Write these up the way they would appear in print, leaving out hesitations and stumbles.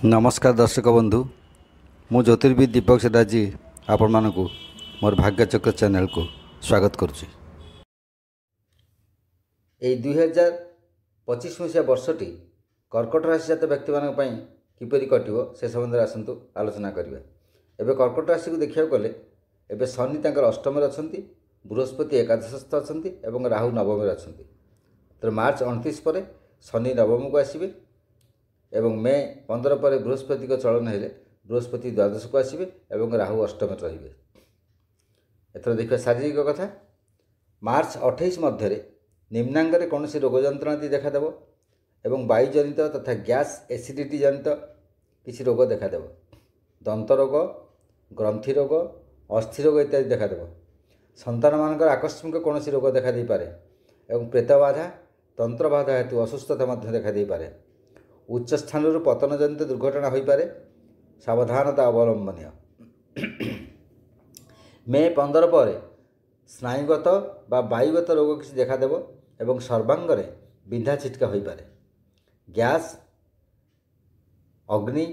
नमस्कार दर्शक बंधु मु ज्योतिर्विद दीपक सेठाजी आपण मानक मोर भाग्यचक्र चैनल को स्वागत करुच्ची। यही 2025 मसीहा वर्षटी कर्कट राशिजात व्यक्ति मान किपरि कटो से संबंध में आसतु आलोचना करवा। एवं कर्कट राशि को देखा गले एवं शनि तंकर अष्टम अच्छा, बृहस्पति एकादशस्थ अच्छा, राहु नवम अच्छा। तो मार्च 29 पर शनि नवम को आसवे एवं मे 15 पर बृहस्पति को चलन हेले बृहस्पति द्वादश को आसवे एवं राहु अष्टम रे। एथर देखिए शारीरिक कथा। मार्च 28 मध्य निम्नांगरे कौन सी रोग जंत्रणा देखादेव एवं वायुजनित तथा गैस एसिडिटी जनित किसी रोग देखादेव। दंत रोग, ग्रंथि रोग, अस्थि रोग इत्यादि देखादेव। संतान मानकर आकस्मिक कौन सी रोग देखा दे पारे एवं प्रेतबाधा तंत्रबाधा हेतु असुस्थता देखा दे पारे। उच्च स्थान पतन जनित दुर्घटना हो पारे, सावधानता अवलंबनीय। मे 15 पर स्नायुगत बा वायुगत रोग किसी देखादेव एवं सर्वांगरे बिंधा छिटका हो पारे। गैस, अग्नि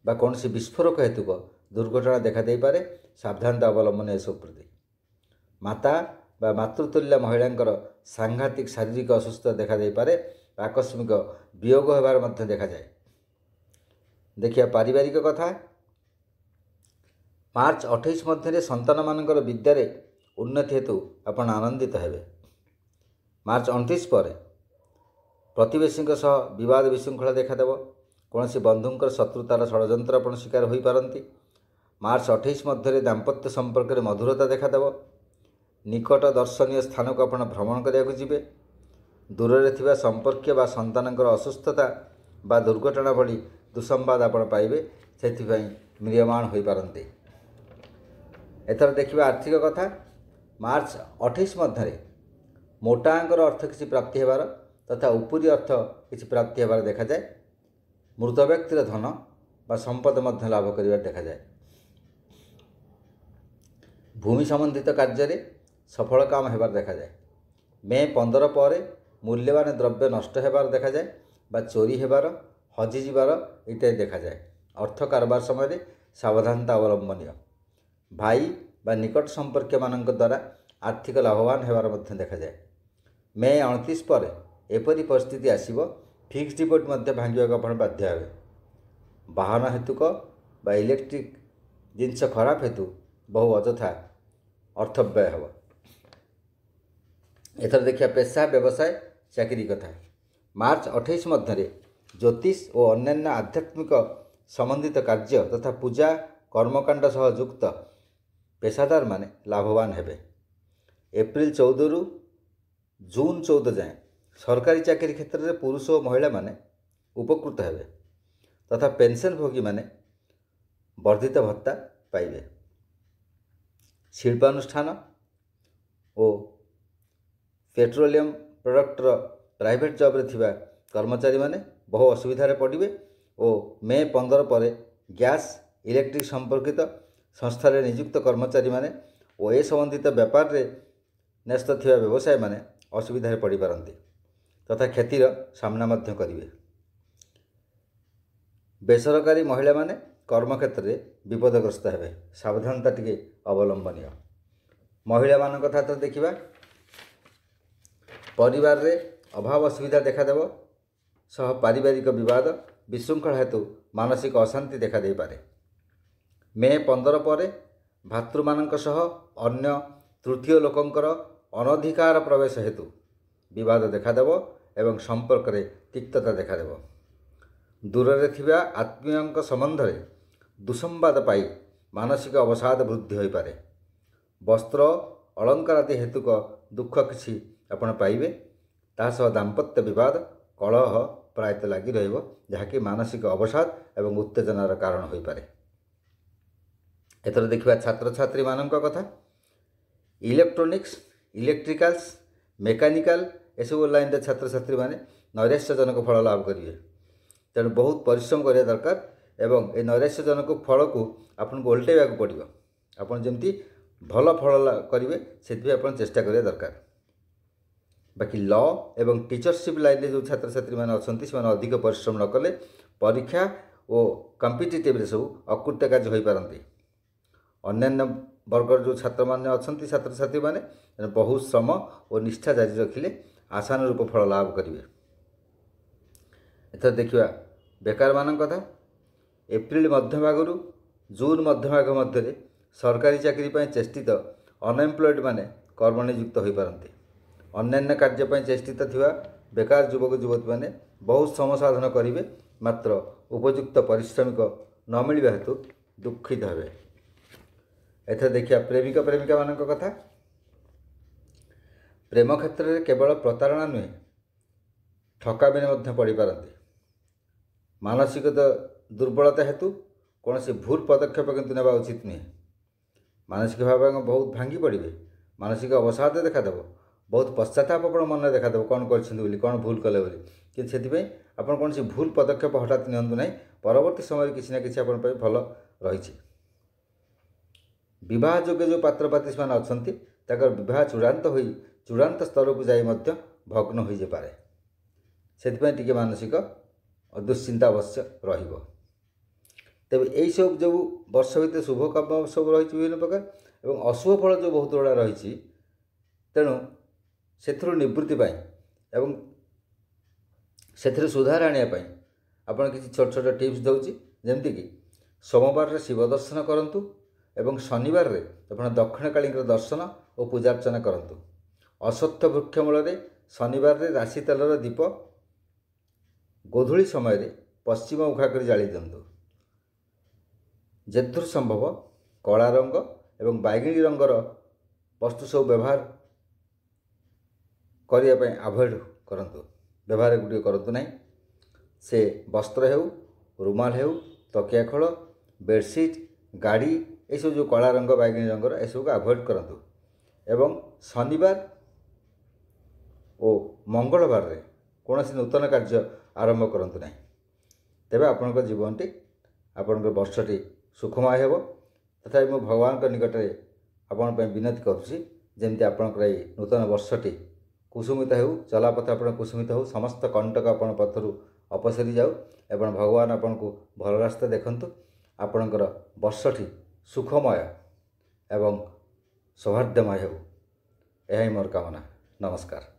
बा कौन सी विस्फोरक हेतुक दुर्घटना देखा दे पारे, सावधानता अवलंबन ए सब प्रति। माता बा मातृतुल्य महिलांकर सांघातिक शारीरिक असुस्थता देखा दे पारे, आकस्मिक वियोग होबार मध्य देखा जाए। देखिए पारिवारिक कथा। मार्च 28 मध्य संतान मानकर विद्यारे उन्नति हेतु आपण आनंदित हेबे। मार्च 29 पर प्रतिवेशी सह विवाद विशृंखला देखादेव। कौन सी बंधुंकर शत्रुतार षड्यंत्र आपण शिकार हो पारती। मार्च 28 मध्य दाम्पत्य संपर्क में मधुरता देखादेव। निकट दर्शनीय स्थान को आपण भ्रमण करने जिवे। दूर रे संपर्क बा संतानकर असुस्थता बा दुर्घटना भली दुसंबाद आपण पाइबे, से म्रियमाण हो पारते। एथर देखिए आर्थिक कथा। मार्च 28 मध्य मोटा अंकर अर्थ किसी प्राप्ति हेबार तथा उपरी अर्थ किसी प्राप्ति हेबार देखा जाए। मृत व्यक्तिर धन बा संपद मध्य लाभ करिवार देखा जाए। भूमि संबंधित कार्य सफल काम हेबार देखा जाए। मे 15 पर मूल्यवान द्रव्य नष्ट हेबार देखा जाए बा चोरी हेबार, हजिजार इत्यादि देखा जाए। अर्थ कारबार समय सावधानता अवलंबनीय। भाई बा निकट संपर्क मानक द्वारा आर्थिक लाभवान हेबार मध्य देखा जाए। मे 29 पर एपरी परिस्थिति आसीबो, फिक्स डिपोजिट मध्य भांगिबाक आपण बाध्य हेबे। वाहन हेतुक बा इलेक्ट्रिक जिनस खराब हेतु बहु अजथा अर्थ व्यय हेब। एथर देखिए पेशा व्यवसाय चाकरी कथा। मार्च 28 मध्य ज्योतिष और अन्यान्य आध्यात्मिक संबंधित कार्य तथा पूजा कर्मकांड सह युक्त पेशादार माने लाभवान हेबे। एप्रिल 14 रु जून 14 जाए सरकारी चाकरी क्षेत्र में पुरुष और महिला माने उपकृत हेबे तथा पेंशन भोगी माने वर्धित भत्ता पाइबे। शिल्पानुष्ठान और पेट्रोलियम प्रोडक्टर प्राइवेट जॉब रे थिबा कर्मचारी माने बहु असुविधा पड़े और मे 15 पर गैस इलेक्ट्रिक संपर्कित संस्था नियुक्त कर्मचारी माने और ए संबंधित व्यापार रे न्यस्त थिबा व्यवसाय माने असुविधा पड़ पारती तथा क्षतिर सामना मध्य करिवे। बेसरकारी महिला माने कर्म क्षेत्र में विपदग्रस्त हेबे, सावधानता टिके अवलंबनीय। महिला मान कथा तो देखिबा। परिवार रे अभाव असुविधा देखादेव सह पारिवारिक विवाद विशृंखला हेतु मानसिक अशांति देखा दे पारे। मे 15 पर भातृमानक सह अन्य तृतीय लोकंकर अनधिकार प्रवेश हेतु विवाद देखादेव एवं संपर्क रे तिक्तता देखादेव। दूर रे थिबा आत्मीयंक संबंध रे दुसंबाद पाई मानसिक अवसाद वृद्धि हो पारे। वस्त्र अलंकार आदि हेतुक दुख किसी आपण पाइबे। तासह दाम्पत्य विवाद कलह प्रायतः लगी रहिबो, जहाँकि मानसिक अवसाद एवं उत्तेजनार कारण हो पारे। एथर देखिबा छात्र छात्री मानक कथा। इलेक्ट्रोनिक्स, इलेक्ट्रिकाल्स, मेकानिकल एसबू लाइन रे छात्र छात्री माने नैराश्यजनक फल लाभ करेंगे। तेणु बहुत परिश्रम करिया दरकार एवं ए नैराश्यजनक फल को आपन को उल्टेवा पड़ो। आपन जेमती भल फल करेंगे से आपन चेष्टा करिया दरकार। बाकी लॉ एवं टीचरशिप लाइन जो छात्र छात्री मैंने अच्छा से अधिक परिश्रम न कले परीक्षा ଓ କମ୍ପିଟିଟିଭ୍ରେ ସବୁ ଅକୃତ୍ୟ କାର୍ଯ୍ୟ ହୋଇପାରନ୍ତି। ଅନ୍ୟାନ୍ୟ ବର୍ଗର ଯେଉଁ ଛାତ୍ରମାନେ ଅଛନ୍ତି ଛାତ୍ରଛାତ୍ରୀମାନେ ବହୁ ଶ୍ରମ ଓ ନିଷ୍ଠା ଜାରି ରଖିଲେ ଆଶାନୁରୂପ ଫଳ ଲାଭ କରିବେ। ଏଥର ଦେଖିବା ବେକାରମାନଙ୍କ କଥା। ଏପ୍ରିଲ ମଧ୍ୟଭାଗରୁ ଜୁନ୍ ମଧ୍ୟଭାଗ ମଧ୍ୟରେ ସରକାରୀ ଚାକିରି ପାଇଁ ଚେଷ୍ଟିତ ଅନଏମ୍ପ୍ଲଏଡ଼୍ ମାନେ କର୍ମନିଯୁକ୍ତ ହୋଇପାରନ୍ତି। ଅନ୍ୟାନ୍ୟ କାର୍ଯ୍ୟ ପାଇଁ ଚେଷ୍ଟିତ ଥିବା ବେକାର ଯୁବକ ଯୁବତୀମାନେ ବହୁତ ଶ୍ରମ ସାଧନ କରିବେ, ମାତ୍ର ଉପଯୁକ୍ତ ପାରିଶ୍ରମିକ ନ ମିଳିବା ହେତୁ ଦୁଃଖିତ ହେବେ। ଏଥର ଦେଖିବା ପ୍ରେମିକ ପ୍ରେମିକାମାନଙ୍କ କଥା। ପ୍ରେମ କ୍ଷେତ୍ରରେ କେବଳ ପ୍ରତାରଣା ନୁହେଁ, ଠକାମିରେ ମଧ୍ୟ ପଡ଼ିପାରନ୍ତି। ମାନସିକ ଦୁର୍ବଳତା ହେତୁ କୌଣସି ଭୁଲ ପଦକ୍ଷେପ କିନ୍ତୁ ନେବା ଉଚିତ ନୁହେଁ। ମାନସିକ ଭାବେ ବହୁତ ଭାଙ୍ଗି ପଡ଼ିବେ, ମାନସିକ ଅବସାଦ ଦେଖାଦେବ, ବହୁତ ପଶ୍ଚାତାପ ଆପଣ ମନରେ ଦେଖାଦେବ କ'ଣ କରିଛନ୍ତି ବୋଲି, କ'ଣ ଭୁଲ କଲେ ବୋଲି। କିନ୍ତୁ ସେଥିପାଇଁ ଆପଣ କୌଣସି ଭୁଲ ପଦକ୍ଷେପ ହଠାତ୍ ନିଅନ୍ତୁ ନାହିଁ। ପରବର୍ତ୍ତୀ ସମୟରେ କିଛି ନା କିଛି ଆପଣଙ୍କ ପାଇଁ ଭଲ ରହିଛି। ବିବାହ ଯୋଗ୍ୟ ଯେଉଁ ପାତ୍ରପାତ୍ରୀ ସେମାନେ ଅଛନ୍ତି ତାଙ୍କର ବିବାହ ଚୂଡ଼ାନ୍ତ ସ୍ତରକୁ ଯାଇ ମଧ୍ୟ ଭଗ୍ନ ହୋଇଯାଇପାରେ। ସେଥିପାଇଁ ଟିକେ ମାନସିକ ଦୁଶ୍ଚିନ୍ତା ଅବଶ୍ୟ ରହିବ। ତେବେ ଏହିସବୁ ଯେଉଁ ବର୍ଷ ଭିତରେ ଶୁଭ କାମ ସବୁ ରହିଛି ବିଭିନ୍ନ ପ୍ରକାର ଏବଂ ଅଶୁଭ ଫଳ ଯେଉଁ ବହୁତ ଗୁଡ଼ା ରହିଛି, ତେଣୁ ସେଥିରୁ ନିବୃତ୍ତି ପାଇଁ ଏବଂ ସେଥିରୁ ସୁଧାର ଆଣିବା ପାଇଁ ଆପଣ କିଛି ଛୋଟ ଛୋଟ ଟିପ୍ସ ଦେଉଛି। ଯେମିତିକି ସୋମବାରରେ ଶିବ ଦର୍ଶନ କରନ୍ତୁ ଏବଂ ଶନିବାରରେ ଆପଣ ଦକ୍ଷିଣକାଳୀଙ୍କର ଦର୍ଶନ ଓ ପୂଜାର୍ଚ୍ଚନା କରନ୍ତୁ। ଅଶ୍ୱତ୍ଥ ବୃକ୍ଷ ମୂଳରେ ଶନିବାରରେ ରାଶି ତେଲର ଦୀପ ଗୋଧୂଳି ସମୟରେ ପଶ୍ଚିମ ମୁଖା କରି ଜାଳି ଦିଅନ୍ତୁ। ଯେଦୂର ସମ୍ଭବ କଳା ରଙ୍ଗ ଏବଂ ବାଇଗଣୀ ରଙ୍ଗର ବସ୍ତୁ ସବୁ ବ୍ୟବହାର କରିବା ପାଇଁ ଆଭଏଡ଼ କରନ୍ତୁ, ବ୍ୟବହାର ଗୁଡ଼ିକ କରନ୍ତୁ ନାହିଁ। ସେ ବସ୍ତ୍ର ହେଉ, ରୁମାଲ ହେଉ, ତକିଆ ଖୋଳ, ବେଡ଼ସିଟ୍, ଗାଡ଼ି, ଏସବୁ ଯେଉଁ କଳା ରଙ୍ଗ ବାଇଗଣୀ ରଙ୍ଗର ଏସବୁକୁ ଆଭଏଡ଼ କରନ୍ତୁ। ଏବଂ ଶନିବାର ଓ ମଙ୍ଗଳବାରରେ କୌଣସି ନୂତନ କାର୍ଯ୍ୟ ଆରମ୍ଭ କରନ୍ତୁ ନାହିଁ। ତେବେ ଆପଣଙ୍କ ଜୀବନଟି, ଆପଣଙ୍କ ବର୍ଷଟି ସୁଖମୟ ହେବ। ତଥାପି ମୁଁ ଭଗବାନଙ୍କ ନିକଟରେ ଆପଣଙ୍କ ପାଇଁ ବିନତି କରୁଛି, ଯେମିତି ଆପଣଙ୍କର ଏହି ନୂତନ ବର୍ଷଟି କୁସୁମିତ ହେଉ, ଚଲାପଥ ଆପଣ କୁସୁମିତ ହେଉ, ସମସ୍ତ କଣ୍ଟକ ଆପଣଙ୍କ ପଥରୁ ଅପସରି ଯାଉ ଏବଂ ଭଗବାନ ଆପଣଙ୍କୁ ଭଲ ରାସ୍ତା ଦେଖନ୍ତୁ। ଆପଣଙ୍କର ବର୍ଷଟି ସୁଖମୟ ଏବଂ ସୌହାର୍ଦ୍ଦ୍ୟମୟ ହେଉ, ଏହା ହିଁ ମୋର କାମନା। ନମସ୍କାର।